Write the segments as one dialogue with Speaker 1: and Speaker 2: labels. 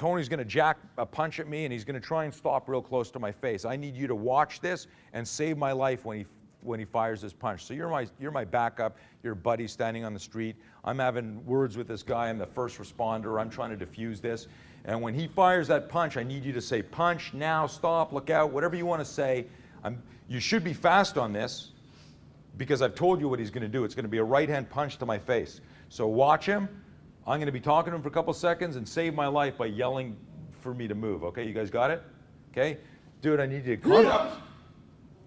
Speaker 1: Tony's going to jack a punch at me, and he's going to try and stop real close to my face. I need you to watch this and save my life when he fires his punch. So you're my backup. Your buddy standing on the street. I'm having words with this guy. I'm the first responder. I'm trying to defuse this. And when he fires that punch, I need you to say, punch, now, stop, look out, whatever you want to say. You should be fast on this because I've told you what he's going to do. It's going to be a right-hand punch to my face. So watch him. I'm going to be talking to him for a couple seconds and save my life by yelling for me to move. Okay, you guys got it? Okay? Dude, I need you to calm down.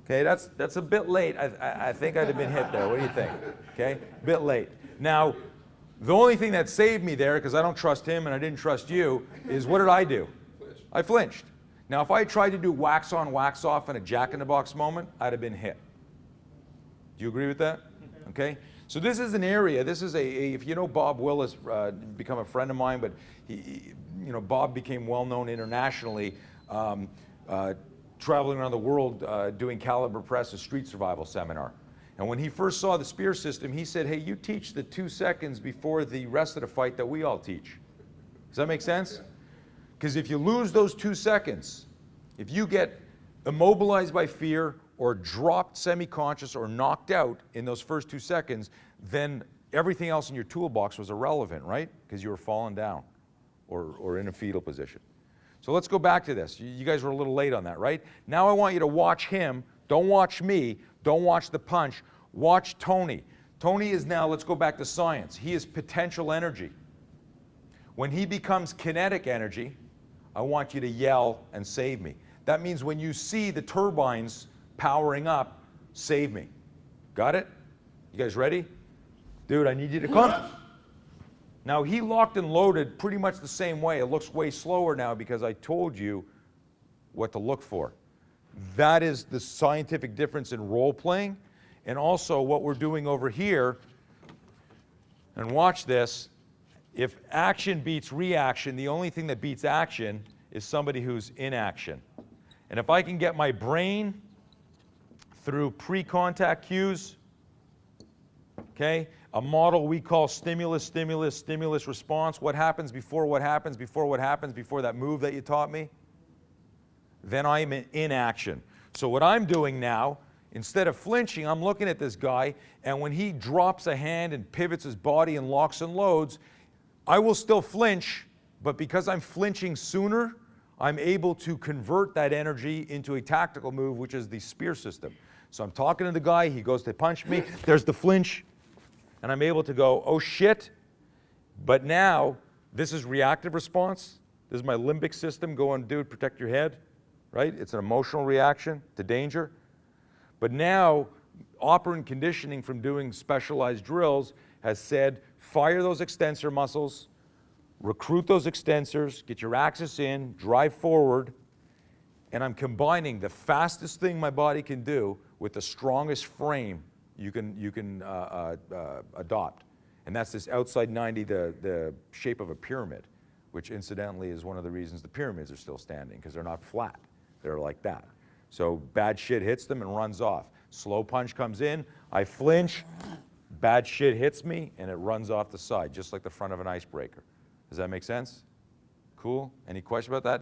Speaker 1: Okay, that's a bit late. I think I'd have been hit there. What do you think? Okay, bit late. Now, the only thing that saved me there, because I don't trust him and I didn't trust you, is what did I do? I flinched. Now, if I tried to do wax on, wax off in a jack-in-the-box moment, I'd have been hit. Do you agree with that? Okay. So this is an area. This is if you know Bob Willis, become a friend of mine, but Bob became well known internationally. Traveling around the world doing Caliber Press's street survival seminar. And when he first saw the spear system, he said, hey, you teach the 2 seconds before the rest of the fight that we all teach. Does that make sense? Because if you lose those 2 seconds, if you get immobilized by fear or dropped semi-conscious or knocked out in those first 2 seconds, then everything else in your toolbox was irrelevant, right? Because you were falling down or in a fetal position. So let's go back to this. You guys were a little late on that, right? Now I want you to watch him. Don't watch me. Don't watch the punch. Watch Tony. Tony is now, let's go back to science. He is potential energy. When he becomes kinetic energy, I want you to yell and save me. That means when you see the turbines powering up, save me. Got it? You guys ready? Dude, I need you to come. Now, he locked and loaded pretty much the same way. It looks way slower now because I told you what to look for. That is the scientific difference in role-playing, and also what we're doing over here. And watch this. If action beats reaction, the only thing that beats action is somebody who's in action. And if I can get my brain through pre-contact cues, okay, a model we call stimulus, stimulus, stimulus response. What happens before what happens before what happens before that move that you taught me? Then I'm in action. So what I'm doing now, instead of flinching, I'm looking at this guy, and when he drops a hand and pivots his body and locks and loads, I will still flinch, but because I'm flinching sooner, I'm able to convert that energy into a tactical move, which is the spear system. So I'm talking to the guy, he goes to punch me, there's the flinch, and I'm able to go, oh shit, but now this is reactive response. This is my limbic system going, dude, protect your head, right? It's an emotional reaction to danger. But now, operant conditioning from doing specialized drills has said, fire those extensor muscles, recruit those extensors, get your axis in, drive forward, and I'm combining the fastest thing my body can do with the strongest frame you can adopt. And that's this outside 90, the shape of a pyramid, which incidentally is one of the reasons the pyramids are still standing, because they're not flat. They're like that. So bad shit hits them and runs off. Slow punch comes in, I flinch, bad shit hits me, and it runs off the side, just like the front of an icebreaker. Does that make sense? Cool? Any question about that?